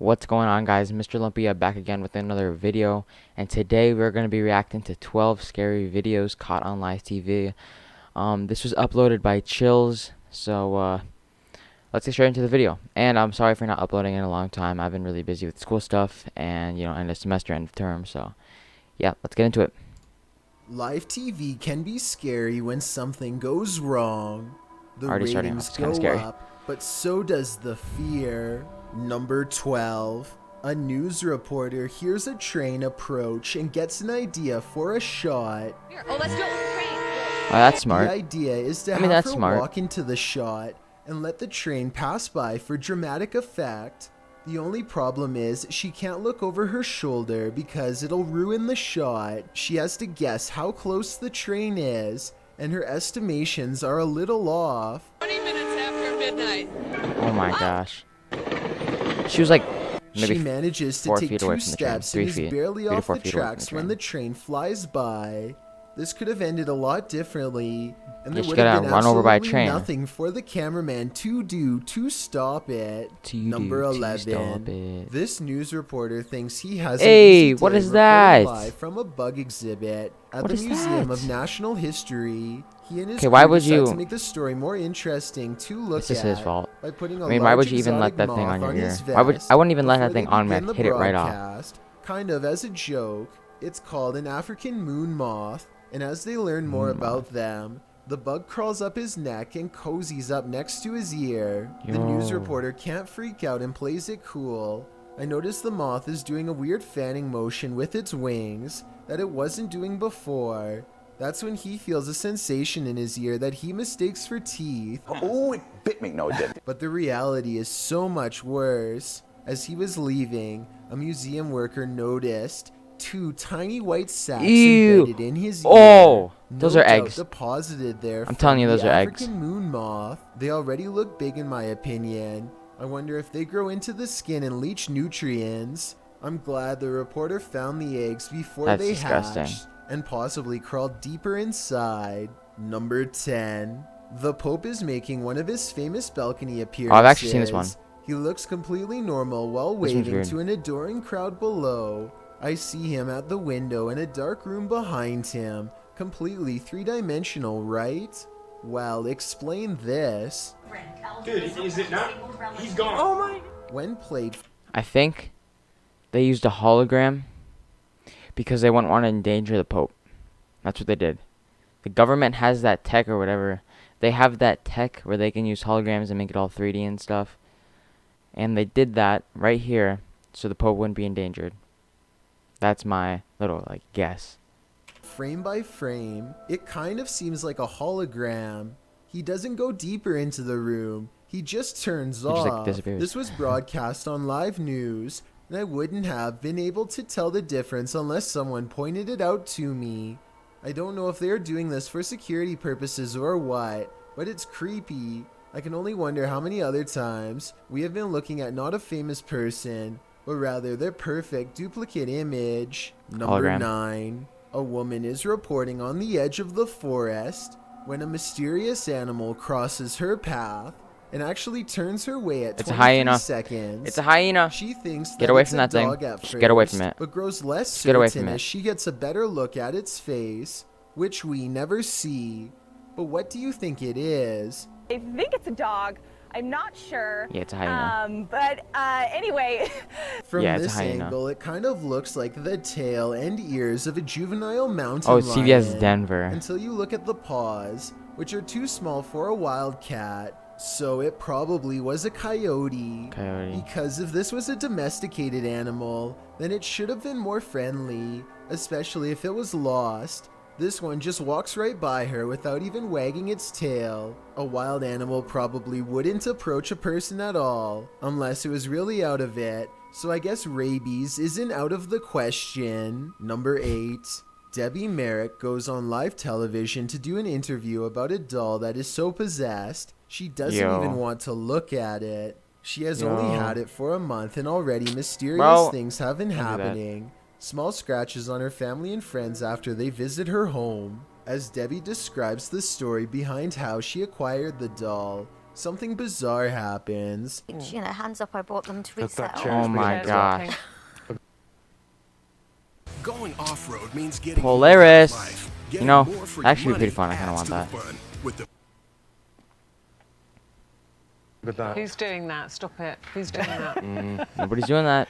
What's going on, guys? mrlumpia back again with another video, and today we're going to be reacting to 12 scary videos caught on live TV. This was uploaded by Chills, so let's get straight into the video. And I'm sorry for not uploading in a long time. I've been really busy with school stuff and end of semester, end of term, so yeah, let's get into it. Live TV can be scary when something goes wrong. The Already starting off, ratings it's kinda go scary. up, but so does the fear. Number 12. A news reporter hears a train approach and gets an idea for a shot. Oh, let's do it with the train. Oh, that's smart. The idea is to have that's her smart. walk into the shot and let the train pass by for dramatic effect. The only problem is she can't look over her shoulder because it'll ruin the shot. She has to guess how close the train is, and her estimations are a little off. 20 minutes after midnight. Oh my gosh. She was like maybe She manages to 4 take feet away 2 from the train. steps 3 and is feet. barely 3 to off 4 the feet away from tracks the when the train flies by. This could have ended a lot differently, and there she would got have been run over by a absolutely train. nothing for the cameraman to do to stop it. Number 11. This news reporter thinks he has an easy what day is reporting that? live from a bug exhibit at What the is Museum that? of Natural History. He and his Okay, why crew would decide you- to make the story more interesting to look This is at his fault. by putting a I mean, why would large you even let exotic that thing on moth your ear? his Why would vest I wouldn't even let that before thing they on me. begin the Hit it right off. broadcast. Kind of as a joke. It's called an African moon moth, and as they learn more about them, the bug crawls up his neck and cozies up next to his ear. The news Yo. reporter can't freak out and plays it cool. I noticed the moth is doing a weird fanning motion with its wings that it wasn't doing before. That's when he feels a sensation in his ear that he mistakes for teeth. Oh, it bit me. No, it didn't. But the reality is so much worse. As he was leaving, a museum worker noticed 2 tiny white sacs Ew. embedded in his ear. Oh, those No are doubt eggs. deposited there. I'm telling you, from those the are eggs. African moon moth. They already look big in my opinion. I wonder if they grow into the skin and leach nutrients. I'm glad the reporter found the eggs before That's they disgusting. hatched and possibly crawled deeper inside. Number 10. The Pope is making one of his famous balcony appearances. Oh, I've actually seen this one. He looks completely normal while This one's waving weird. to an adoring crowd below. I see him at the window in a dark room behind him. Completely 3-dimensional, right? Well, explain this. Dude, is it not? He's gone. Oh my. When played I think they used a hologram because they wouldn't want to endanger the Pope. That's what they did. The government has that tech or whatever. They have that tech where they can use holograms and make it all 3D and stuff. And they did that right here so the Pope wouldn't be endangered. That's my little guess. frame by frame, it kind of seems like a hologram. He doesn't go deeper into the room. He just turns just, off. disappears. This was broadcast on live news, and I wouldn't have been able to tell the difference unless someone pointed it out to me. I don't know if they're doing this for security purposes or what, but it's creepy. I can only wonder how many other times we have been looking at not a famous person, but rather their perfect duplicate image. Number Hologram. 9. A woman is reporting on the edge of the forest when a mysterious animal crosses her path and actually turns her way at It's a 23 hyena. seconds. It's a hyena. She thinks Get that away it's from a that thing. dog at Just get away from first, it. but grows less Just get away certain from it. as she gets a better look at its face, which we never see. But what do you think it is? I think it's a dog. I'm not sure. Yeah, it's a hyena. But anyway. From Yeah, it's a this hyena. angle, it kind of looks like the tail and ears of a juvenile mountain Oh, lion. CBS Denver. Until you look at the paws, which are too small for a wildcat. So it probably was a coyote. Because if this was a domesticated animal, then it should have been more friendly, especially if it was lost. This one just walks right by her without even wagging its tail. A wild animal probably wouldn't approach a person at all, unless it was really out of it. So I guess rabies isn't out of the question. Number 8. Debbie Merrick goes on live television to do an interview about a doll that is so possessed, she doesn't even want to look at it. She has only had it for a month and already mysterious things have been happening. Small scratches on her family and friends after they visit her home. As Debbie describes the story behind how she acquired the doll, something bizarre happens. You know, hands up, I bought them to resell. Oh my gosh. Going off-road means getting Polaris. more life, You getting know, more for that should your be pretty money fun. I kind of want adds to that. the fun with the Who's doing that? Stop it. Who's doing that? Nobody's doing that.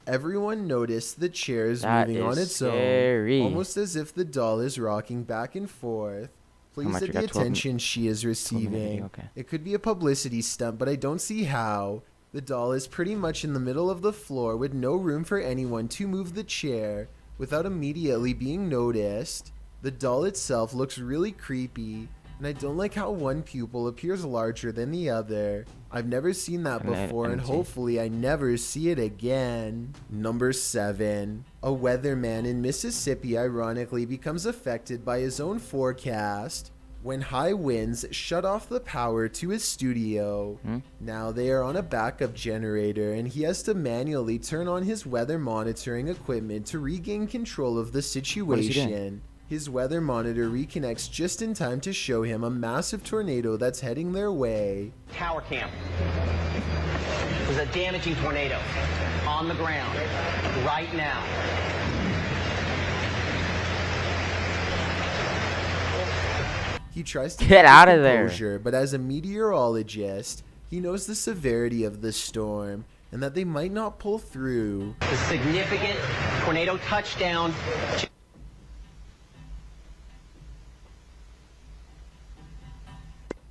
Everyone noticed the chair is That moving on is its scary. own, almost as if the doll is rocking back and forth. Pleased much at you the got? 12 attention she is 12 minute receiving. video, okay. It could be a publicity stunt, but I don't see how. The doll is pretty much in the middle of the floor with no room for anyone to move the chair without immediately being noticed. The doll itself looks really creepy, and I don't like how one pupil appears larger than the other. I've never seen that before, and hopefully I never see it again. Number 7. A weatherman in Mississippi ironically becomes affected by his own forecast when high winds shut off the power to his studio. Now they are on a backup generator, and he has to manually turn on his weather monitoring equipment to regain control of the situation. His weather monitor reconnects just in time to show him a massive tornado that's heading their way. Tower cam. There's a damaging tornado on the ground right now. He tries to Get keep his out of there. composure, but as a meteorologist, he knows the severity of the storm and that they might not pull through. The significant tornado touchdown.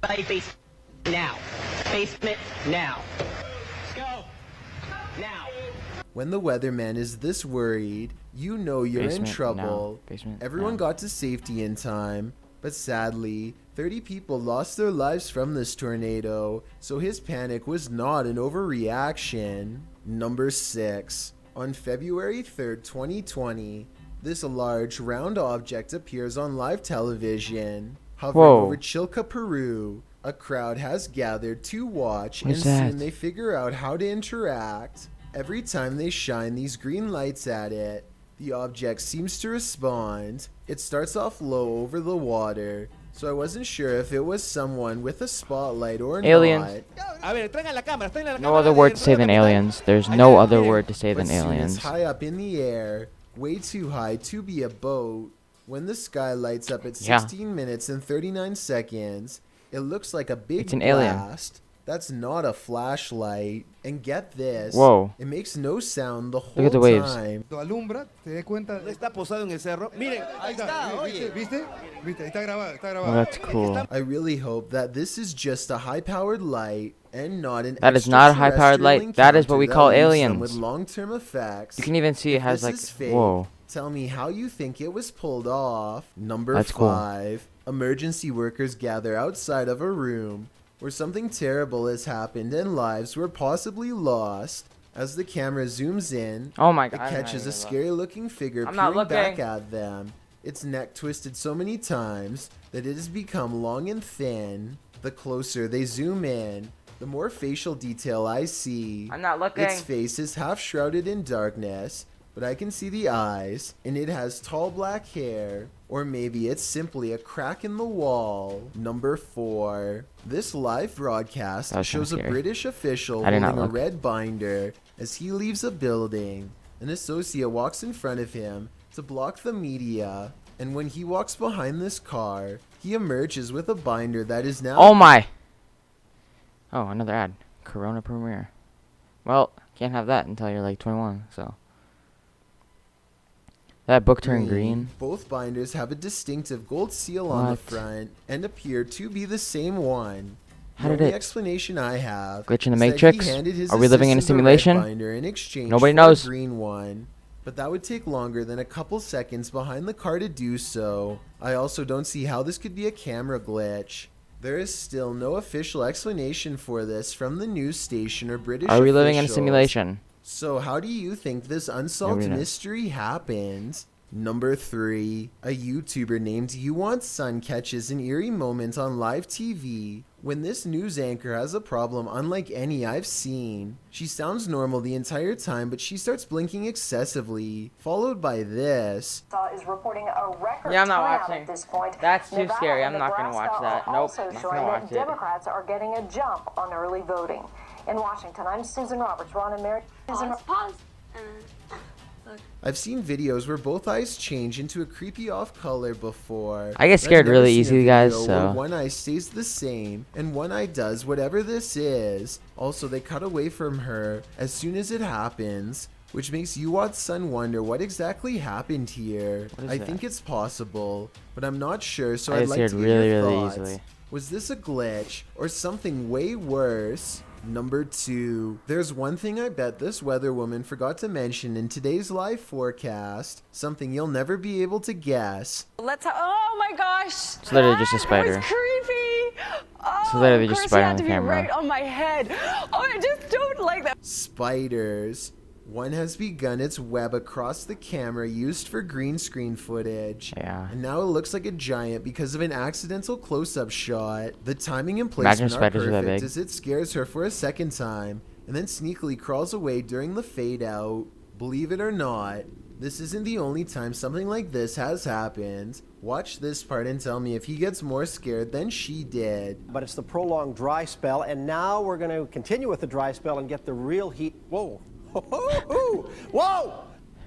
Basement now. Basement now. Let's go. Now. When the weatherman is this worried, you know you're Basement in trouble. now. Basement Everyone now. got to safety in time, but sadly, 30 people lost their lives from this tornado, so his panic was not an overreaction. Number 6. On February 3rd, 2020, this large, round object appears on live television. Hovering Whoa. over Chilca, Peru, a crowd has gathered to watch, What's and that? soon they figure out how to interact. Every time they shine these green lights at it, the object seems to respond. It starts off low over the water, so I wasn't sure if it was someone with a spotlight or Aliens. not. No other word to say than aliens. There's no other word to say than But soon aliens. it's high up in the air, way too high to be a boat. When the sky lights up at Yeah. 16 minutes and 39 seconds, it looks like a big It's an alien. blast. That's not a flashlight. And get this. Whoa. It makes no sound the whole Look at the waves. time. Alumbra, te das cuenta. Está posado en el cerro. Miren, ahí está. ¿Viste? ¿Viste? Está grabado, está grabado. Oh, that's cool. I really hope that this is just a high-powered light and not an That is not a high-powered light. extraterrestrial That is what we encounter call that leaves them aliens. with long-term effects. You can even see it If has this like, is fake, whoa. Tell me how you think it was pulled off. Number That's cool. 5. Emergency workers gather outside of a room where something terrible has happened and lives were possibly lost. As the camera zooms in, Oh my it god. catches a scary-looking figure I'm not peering back looking. at them. Its neck twisted so many times that it has become long and thin. The closer they zoom in, the more facial detail I see. I'm not looking. Its face is half shrouded in darkness, but I can see the eyes, and it has tall black hair. Or maybe it's simply a crack in the wall. Number 4. This live broadcast That was kinda shows a scary. British official I did not holding a look. red binder as he leaves a building. An associate walks in front of him to block the media, and when he walks behind this car, he emerges with a binder that is now... Oh my. Oh, another ad. Corona premiere. Well, can't have that until you're like 21, so. That book turned green. Both binders have a distinctive gold seal on the What? front and appear to be the same one. How The did only it explanation I have glitch in the is that he Matrix? handed his Are we living in a assistant the red simulation? binder in exchange Nobody for knows. a green one, but that would take longer than a couple seconds behind the car to do so. I also don't see how this could be a camera glitch. There is still no official explanation for this from the news station or British Are we living in a officials. simulation? So how do you think this unsolved Nobody knows. mystery happened? Number 3. A YouTuber named You Want Sun catches an eerie moment on live TV When this news anchor has a problem unlike any I've seen. She sounds normal the entire time, but she starts blinking excessively, followed by this. Is reporting a record Yeah, I'm not turnout watching. at this point. That's too Nevada scary. and I'm not going to watch Nebraska that. are Nope, also I'm not showing going to that watch it. Democrats are getting a jump on early voting. In Washington, I'm Susan Roberts. Ron and Mary. Pause. I've seen videos where both eyes change into a creepy off color before. I get scared really easily, guys, so one eye stays the same and one eye does whatever this is. Also, they cut away from her as soon as it happens, which makes you watch son wonder what exactly happened here. I think it's possible, but I'm not sure, so I'd like to get your thoughts. Easily. Was this a glitch or something way worse? Number 2, there's one thing I bet this weather woman forgot to mention in today's live forecast, something you'll never be able to guess. Oh my gosh. It's literally just a spider. That was creepy. Oh, It's literally just a spider on the to camera. be right on my head. Oh, I just don't like that. Spiders. One has begun its web across the camera used for green screen footage. Yeah. And now it looks like a giant because of an accidental close-up shot. The timing and placement are spiders are that perfect big. as it scares her for a second time and then sneakily crawls away during the fade out. Believe it or not, this isn't the only time something like this has happened. Watch this part and tell me if he gets more scared than she did. But it's the prolonged dry spell, and now we're going to continue with the dry spell and get the real heat. Whoa. Whoa!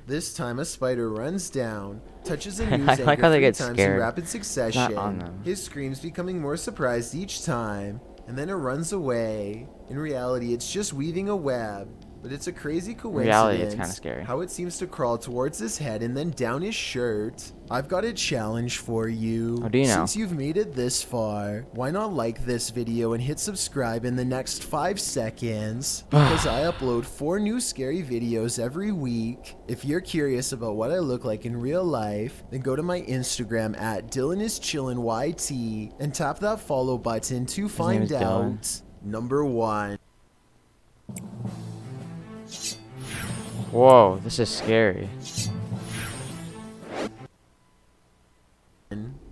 This time a spider runs down, touches a news I anchor like how they 3 get times scared. in rapid succession. Not on them. His screams becoming more surprised each time, and then it runs away. In reality, it's just weaving a web, but it's a crazy coincidence. In reality, it's kind of scary. How it seems to crawl towards his head and then down his shirt. I've got a challenge for you. How do you know? Since you've made it this far, why not like this video and hit subscribe in the next 5 seconds? Because I upload 4 new scary videos every week. If you're curious about what I look like in real life, then go to my Instagram at DylanIsChillinYT and tap that follow button to find out. Number 1. Whoa, this is scary.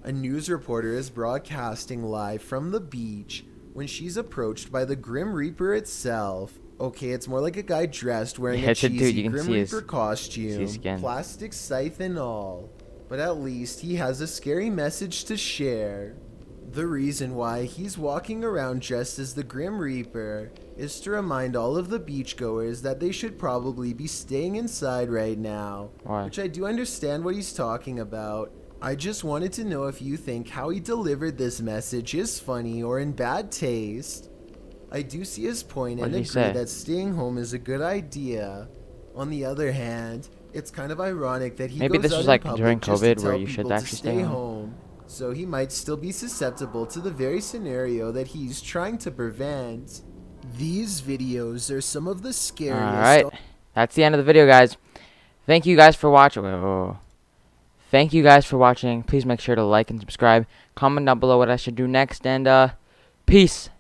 A news reporter is broadcasting live from the beach when she's approached by the Grim Reaper itself. Okay, it's more like a guy dressed wearing a cheesy Grim Reaper costume, plastic scythe and all. But at least he has a scary message to share. The reason why he's walking around dressed as the Grim Reaper is to remind all of the beachgoers that they should probably be staying inside right now. Why? Which I do understand what he's talking about. I just wanted to know if you think how he delivered this message is funny or in bad taste. I do see his point and agree that staying home is a good idea. On the other hand, it's kind of ironic that he maybe goes this out was in like public during just to COVID tell where you should people to actually stay home. So he might still be susceptible to the very scenario that he's trying to prevent. These videos are some of the scariest. Alright, that's the end of the video, guys. Thank you guys for watching. Thank you guys for watching. Please make sure to like and subscribe. Comment down below what I should do next, and peace.